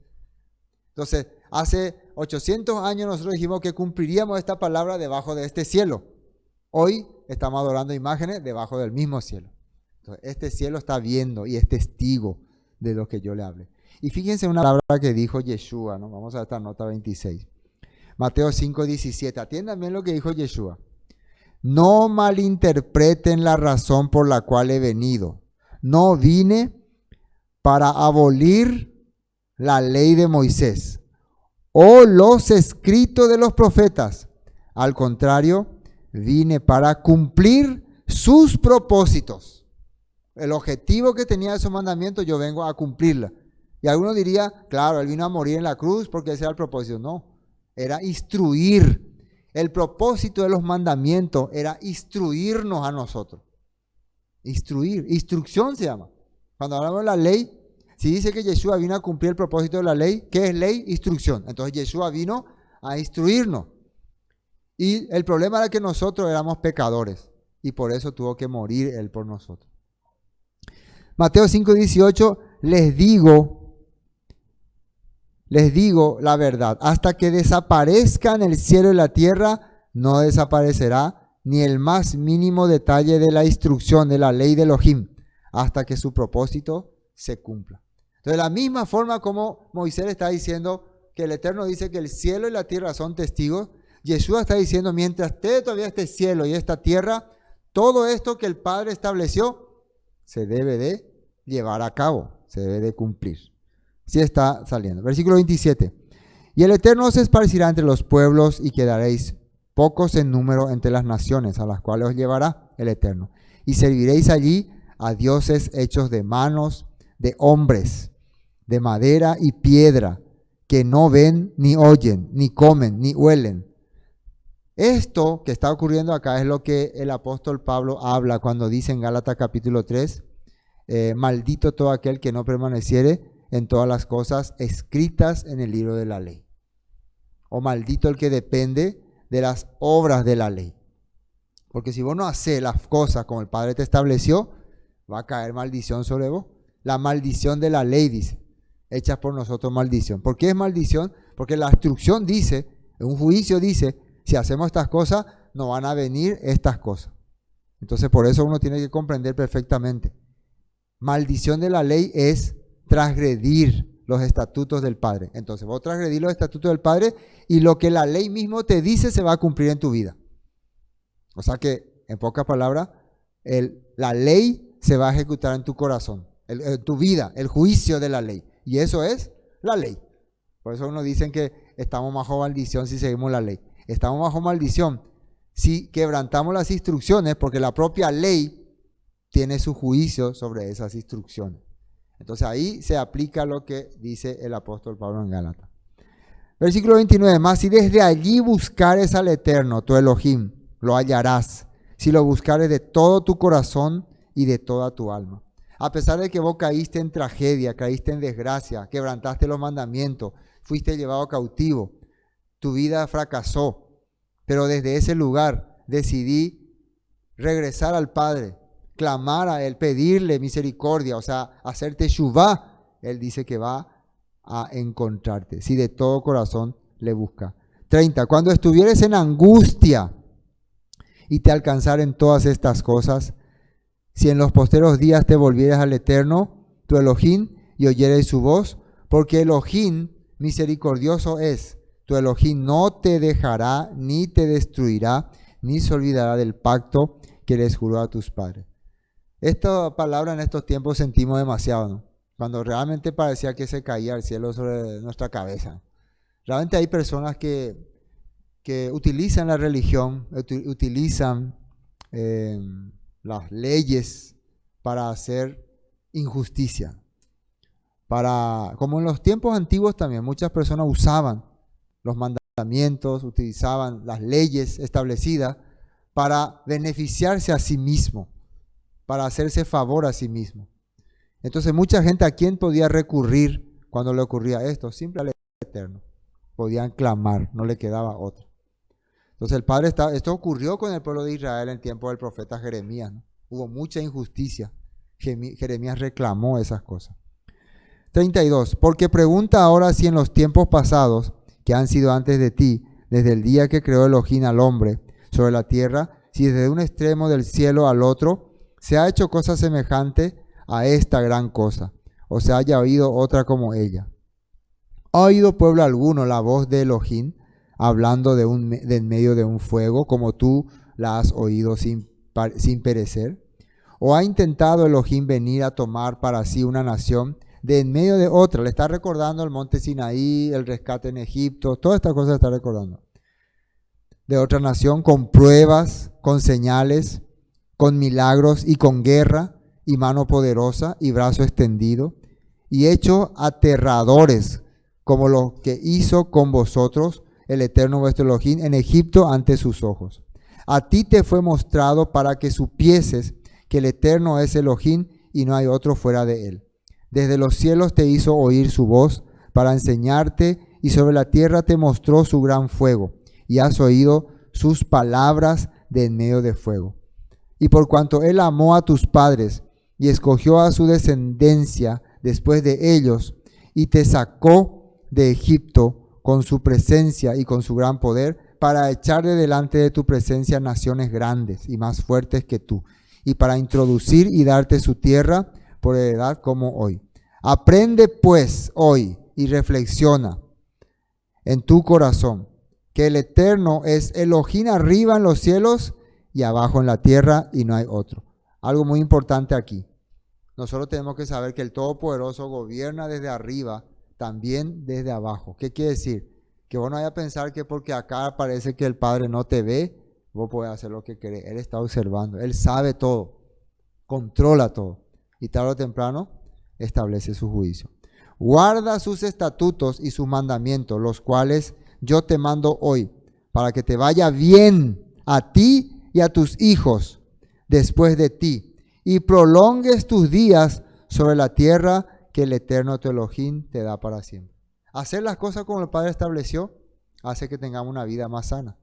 Entonces, hace 800 años nosotros dijimos que cumpliríamos esta palabra debajo de este cielo. Hoy estamos adorando imágenes debajo del mismo cielo. Entonces, este cielo está viendo y es testigo de lo que yo le hablé. Y fíjense una palabra que dijo Yeshua, ¿no? Vamos a esta nota 26. Mateo 5:17. Atiendan bien lo que dijo Yeshua. No malinterpreten la razón por la cual he venido. No vine para abolir la ley de Moisés o los escritos de los profetas. Al contrario, vine para cumplir sus propósitos. El objetivo que tenía esos mandamientos, yo vengo a cumplirla. Y alguno diría, claro, él vino a morir en la cruz porque ese era el propósito. No, era instruir. El propósito de los mandamientos era instruirnos a nosotros. Instruir, instrucción se llama. Cuando hablamos de la ley, si dice que Yeshua vino a cumplir el propósito de la ley, ¿qué es ley? Instrucción. Entonces Yeshua vino a instruirnos. Y el problema era que nosotros éramos pecadores y por eso tuvo que morir Él por nosotros. Mateo 5:18, les digo la verdad, hasta que desaparezcan el cielo y la tierra, no desaparecerá ni el más mínimo detalle de la instrucción de la ley de Elohim, hasta que su propósito se cumpla. Entonces, de la misma forma como Moisés está diciendo que el Eterno dice que el cielo y la tierra son testigos, Yeshua está diciendo, mientras esté todavía este cielo y esta tierra, todo esto que el Padre estableció se debe de llevar a cabo, se debe de cumplir. Sí está saliendo. Versículo 27. Y el Eterno os esparcirá entre los pueblos y quedaréis pocos en número entre las naciones a las cuales os llevará el Eterno. Y serviréis allí a dioses hechos de manos de hombres, de madera y piedra, que no ven, ni oyen, ni comen, ni huelen. Esto que está ocurriendo acá es lo que el apóstol Pablo habla cuando dice en Gálatas capítulo 3, maldito todo aquel que no permaneciere en todas las cosas escritas en el libro de la ley. O maldito el que depende de las obras de la ley. Porque si vos no haces las cosas como el Padre te estableció, va a caer maldición sobre vos. La maldición de la ley, dice, hecha por nosotros maldición. ¿Por qué es maldición? Porque la instrucción dice, un juicio dice, si hacemos estas cosas, no van a venir estas cosas. Entonces por eso uno tiene que comprender perfectamente. Maldición de la ley es transgredir los estatutos del Padre. Entonces vos transgredís los estatutos del Padre y lo que la ley mismo te dice se va a cumplir en tu vida. O sea que, en pocas palabras, la ley se va a ejecutar en tu corazón, en tu vida, el juicio de la ley. Y eso es la ley. Por eso uno dicen que estamos bajo maldición si seguimos la ley. Estamos bajo maldición si quebrantamos las instrucciones, porque la propia ley tiene su juicio sobre esas instrucciones. Entonces ahí se aplica lo que dice el apóstol Pablo en Gálatas. Versículo 29, más si desde allí buscares al Eterno, tu Elohim, lo hallarás, si lo buscares de todo tu corazón y de toda tu alma. A pesar de que vos caíste en tragedia, caíste en desgracia, quebrantaste los mandamientos, fuiste llevado cautivo, tu vida fracasó, pero desde ese lugar decidí regresar al Padre, clamar a Él, pedirle misericordia, o sea, hacerte teshuvá. Él dice que va a encontrarte, si de todo corazón le busca. 30. Cuando estuvieres en angustia y te alcanzaren todas estas cosas, si en los posteros días te volvieras al Eterno, tu Elohim, y oyeres su voz, porque Elohim misericordioso es, tu Elohim no te dejará, ni te destruirá, ni se olvidará del pacto que les juró a tus padres. Esta palabra en estos tiempos sentimos demasiado, ¿no? Cuando realmente parecía que se caía el cielo sobre nuestra cabeza. Realmente hay personas que utilizan la religión, utilizan las leyes para hacer injusticia. Como en los tiempos antiguos también, muchas personas usaban los mandamientos, utilizaban las leyes establecidas para beneficiarse a sí mismo, para hacerse favor a sí mismo. Entonces mucha gente, ¿a quién podía recurrir cuando le ocurría esto? Siempre al Eterno. Podían clamar, no le quedaba otro. Entonces esto ocurrió con el pueblo de Israel en el tiempo del profeta Jeremías, ¿no? Hubo mucha injusticia. Jeremías reclamó esas cosas. 32. Porque pregunta ahora si en los tiempos pasados, que han sido antes de ti, desde el día que creó Elohim al hombre sobre la tierra, si desde un extremo del cielo al otro se ha hecho cosa semejante a esta gran cosa, o se haya oído otra como ella. ¿Ha oído pueblo alguno la voz de Elohim hablando de en medio de un fuego, como tú la has oído sin perecer? ¿O ha intentado Elohim venir a tomar para sí una nación de en medio de otra? Le está recordando el monte Sinaí, el rescate en Egipto, todas estas cosas está recordando. De otra nación con pruebas, con señales, con milagros y con guerra y mano poderosa y brazo extendido y hechos aterradores como lo que hizo con vosotros el eterno vuestro Elohim en Egipto ante sus ojos. A ti te fue mostrado para que supieses que el eterno es Elohim y no hay otro fuera de él. Desde los cielos te hizo oír su voz para enseñarte y sobre la tierra te mostró su gran fuego y has oído sus palabras de en medio de fuego. Y por cuanto él amó a tus padres y escogió a su descendencia después de ellos y te sacó de Egipto con su presencia y con su gran poder para echar de delante de tu presencia naciones grandes y más fuertes que tú y para introducir y darte su tierra por heredad como hoy. Aprende pues hoy y reflexiona en tu corazón que el Eterno es Elohim arriba en los cielos y abajo en la tierra y no hay otro. Algo muy importante aquí. Nosotros tenemos que saber que el Todopoderoso gobierna desde arriba, también desde abajo. ¿Qué quiere decir? Que vos no vayas a pensar que porque acá parece que el Padre no te ve, vos podés hacer lo que querés. Él está observando, Él sabe todo, controla todo y tarde o temprano establece su juicio. Guarda sus estatutos y sus mandamientos, los cuales yo te mando hoy, para que te vaya bien a ti y a tus hijos después de ti, y prolongues tus días sobre la tierra que el eterno tu Elohim te da para siempre. Hacer las cosas como el Padre estableció hace que tengamos una vida más sana.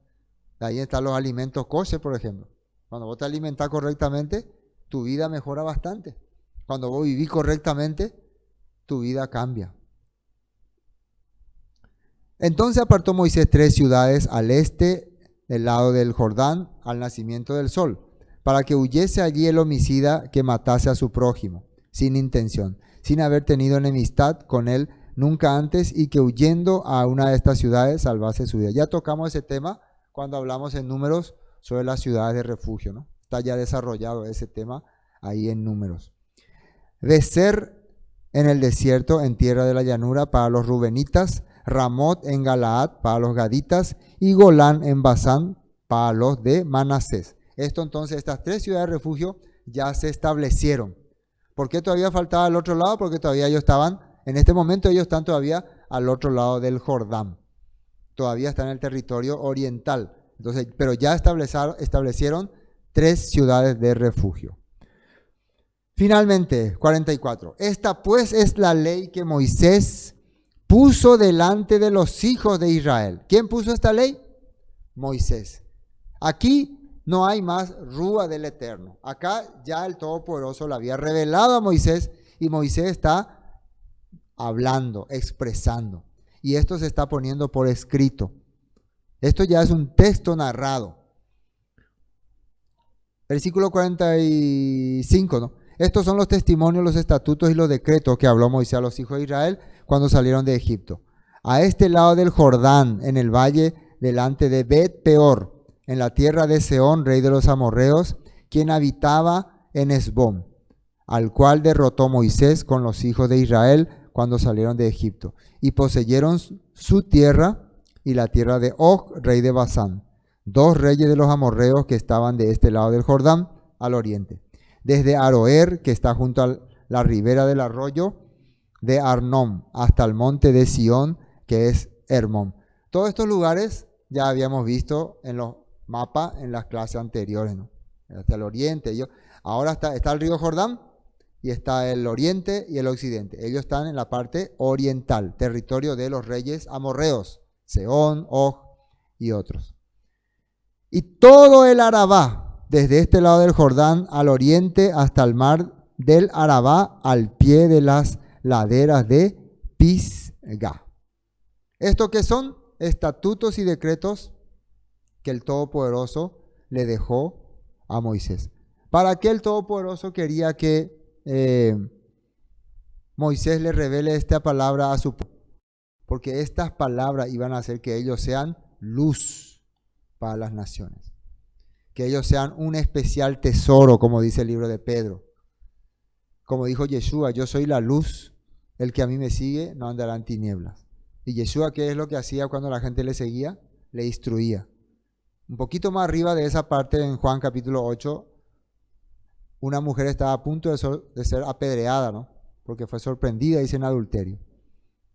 Ahí están los alimentos kosher, por ejemplo. Cuando vos te alimentás correctamente, tu vida mejora bastante. Cuando vos vivís correctamente, tu vida cambia. Entonces apartó Moisés 3 ciudades al este del lado del Jordán al nacimiento del sol, para que huyese allí el homicida que matase a su prójimo, sin intención, sin haber tenido enemistad con él nunca antes, y que huyendo a una de estas ciudades salvase su vida. Ya tocamos ese tema cuando hablamos en Números sobre las ciudades de refugio, ¿no? Está ya desarrollado ese tema ahí en Números. Becer en el desierto, en tierra de la llanura, para los rubenitas, Ramot en Galaad para los gaditas y Golán en Basán para los de Manasés. Esto entonces, estas 3 ciudades de refugio ya se establecieron. ¿Por qué todavía faltaba al otro lado? Porque todavía ellos estaban, en este momento ellos están todavía al otro lado del Jordán. Todavía están en el territorio oriental. Entonces, pero ya establecieron 3 ciudades de refugio. Finalmente, 44. Esta pues es la ley que Moisés puso delante de los hijos de Israel. ¿Quién puso esta ley? Moisés. Aquí no hay más rúa del Eterno. Acá ya el Todopoderoso lo había revelado a Moisés y Moisés está hablando, expresando. Y esto se está poniendo por escrito. Esto ya es un texto narrado. Versículo 45, ¿no? Estos son los testimonios, los estatutos y los decretos que habló Moisés a los hijos de Israel cuando salieron de Egipto. A este lado del Jordán, en el valle delante de Bet Peor, en la tierra de Sehón, rey de los amorreos, quien habitaba en Esbón, al cual derrotó Moisés con los hijos de Israel cuando salieron de Egipto, y poseyeron su tierra y la tierra de Og, rey de Basán, 2 reyes de los amorreos que estaban de este lado del Jordán, al oriente. Desde Aroer, que está junto a la ribera del arroyo de Arnón, hasta el monte de Sión, que es Hermón. Todos estos lugares ya habíamos visto en los mapas en las clases anteriores, ¿no? Hasta el oriente. Ahora está el río Jordán y está el oriente y el occidente. Ellos están en la parte oriental, territorio de los reyes amorreos, Sehón, Og y otros. y todo el Arabá, desde este lado del Jordán al oriente hasta el mar del Arabá, al pie de las laderas de Pisga. ¿Esto qué son? Estatutos y decretos que el Todopoderoso le dejó a Moisés. ¿Para qué el Todopoderoso quería que Moisés le revele esta palabra a su pueblo? Porque estas palabras iban a hacer que ellos sean luz para las naciones. Que ellos sean un especial tesoro, como dice el libro de Pedro. Como dijo Yeshua, yo soy la luz, el que a mí me sigue no andará en tinieblas. Y Yeshua, ¿qué es lo que hacía cuando la gente le seguía? Le instruía. Un poquito más arriba de esa parte, en Juan capítulo 8, una mujer estaba a punto de ser apedreada, ¿no? Porque fue sorprendida, dice, en adulterio.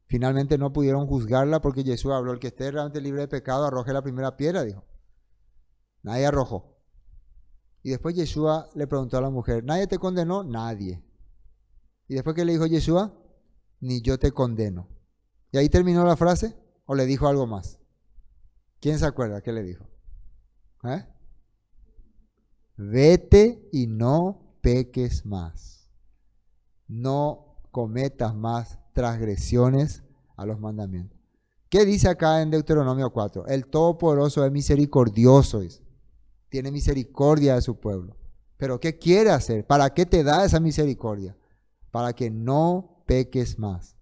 Finalmente no pudieron juzgarla porque Yeshua habló: el que esté realmente libre de pecado, arroje la primera piedra, dijo. Nadie arrojó. Y después Yeshua le preguntó a la mujer: ¿nadie te condenó? Nadie. Y después, ¿qué le dijo Yeshua? Ni yo te condeno. ¿Y ahí terminó la frase? ¿O le dijo algo más? ¿Quién se acuerda qué le dijo? Vete y no peques más. No cometas más transgresiones a los mandamientos. ¿Qué dice acá en Deuteronomio 4? El Todopoderoso es misericordioso, dice. Tiene misericordia de su pueblo. ¿Pero qué quiere hacer? ¿Para qué te da esa misericordia? Para que no peques más.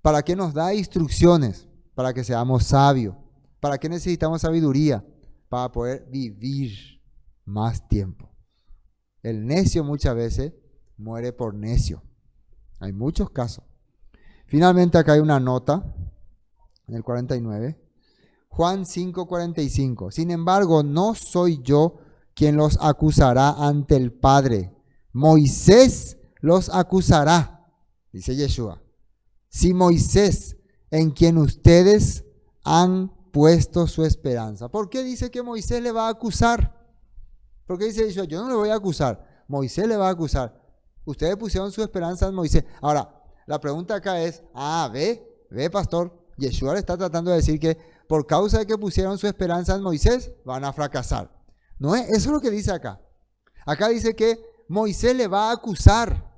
¿Para qué nos da instrucciones? Para que seamos sabios. ¿Para qué necesitamos sabiduría? Para poder vivir más tiempo. El necio muchas veces muere por necio. Hay muchos casos. Finalmente acá hay una nota en el 49. Juan 5:45. Sin embargo, no soy yo quien los acusará ante el Padre. Moisés los acusará, dice Yeshua. Si Moisés, en quien ustedes han puesto su esperanza. ¿Por qué dice que Moisés le va a acusar? ¿Por qué dice Yeshua? Yo no le voy a acusar. Moisés le va a acusar. Ustedes pusieron su esperanza en Moisés. Ahora, la pregunta acá es, ve pastor, Yeshua le está tratando de decir que por causa de que pusieron su esperanza en Moisés, van a fracasar. No es, eso es lo que dice acá. Acá dice que Moisés le va a acusar,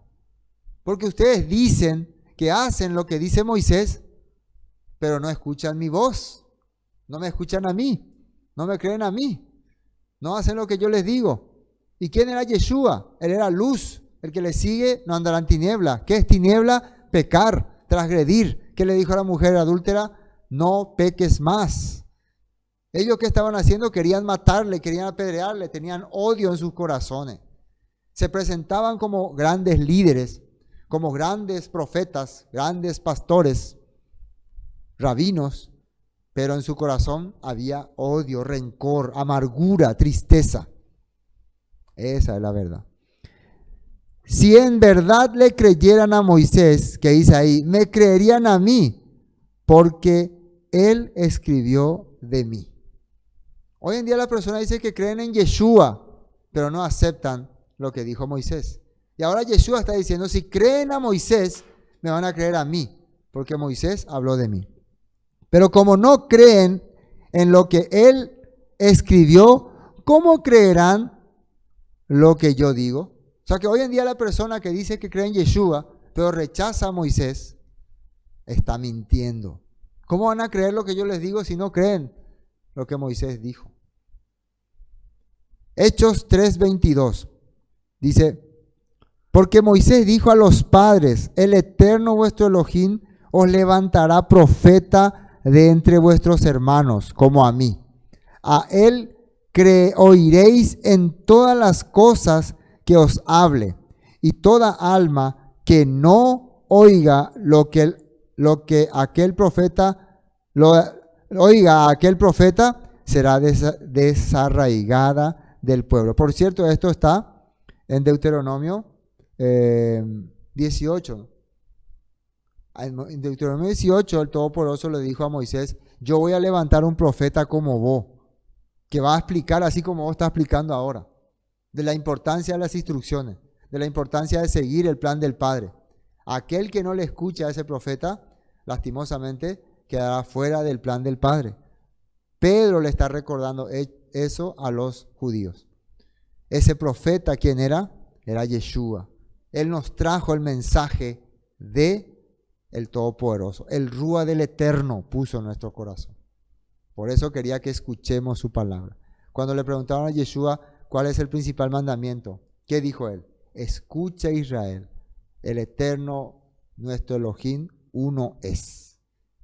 porque ustedes dicen que hacen lo que dice Moisés, pero no escuchan mi voz, no me escuchan a mí, no me creen a mí, no hacen lo que yo les digo. ¿Y quién era Yeshua? Él era luz, el que le sigue no andará en tiniebla. ¿Qué es tiniebla? Pecar, transgredir. ¿Qué le dijo a la mujer adúltera? No peques más. Ellos, ¿qué estaban haciendo? Querían matarle, querían apedrearle, tenían odio en sus corazones. Se presentaban como grandes líderes, como grandes profetas, grandes pastores, rabinos, pero en su corazón había odio, rencor, amargura, tristeza. Esa es la verdad. Si en verdad le creyeran a Moisés, que dice ahí, me creerían a mí, porque él escribió de mí. Hoy en día la persona dice que creen en Yeshua, pero no aceptan lo que dijo Moisés. Y ahora Yeshua está diciendo, si creen a Moisés, me van a creer a mí, porque Moisés habló de mí. Pero como no creen en lo que él escribió, ¿cómo creerán lo que yo digo? O sea que hoy en día la persona que dice que cree en Yeshua, pero rechaza a Moisés, está mintiendo. ¿Cómo van a creer lo que yo les digo si no creen lo que Moisés dijo? Hechos 3:22 dice, porque Moisés dijo a los padres, el Eterno vuestro Elohim os levantará profeta de entre vuestros hermanos, como a mí. A él oiréis en todas las cosas que os hable, y toda alma que no oiga lo que aquel profeta oiga a aquel profeta será desarraigada del pueblo. Por cierto, esto está en Deuteronomio 18. En Deuteronomio 18, el Todopoderoso le dijo a Moisés, yo voy a levantar un profeta como vos, que va a explicar así como vos estás explicando ahora, de la importancia de las instrucciones, de la importancia de seguir el plan del Padre. Aquel que no le escuche a ese profeta, lastimosamente, quedará fuera del plan del Padre. Pedro le está recordando eso a los judíos. Ese profeta, ¿quién era? Era Yeshua. Él nos trajo el mensaje de el Todopoderoso. El Rúa del Eterno puso en nuestro corazón. Por eso quería que escuchemos su palabra. Cuando le preguntaron a Yeshua cuál es el principal mandamiento, ¿qué dijo él? Escucha, Israel, el Eterno, nuestro Elohim, uno es.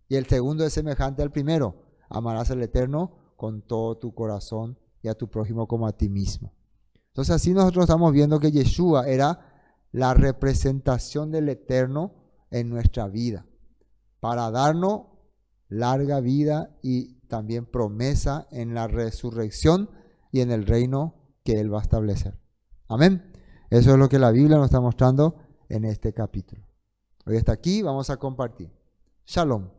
Y el segundo es semejante al primero. Amarás al Eterno con todo tu corazón y a tu prójimo como a ti mismo. Entonces así nosotros estamos viendo que Yeshua era la representación del Eterno en nuestra vida, para darnos larga vida y también promesa en la resurrección y en el reino que Él va a establecer. Amén. Eso es lo que la Biblia nos está mostrando en este capítulo. Hoy está aquí, vamos a compartir. Shalom.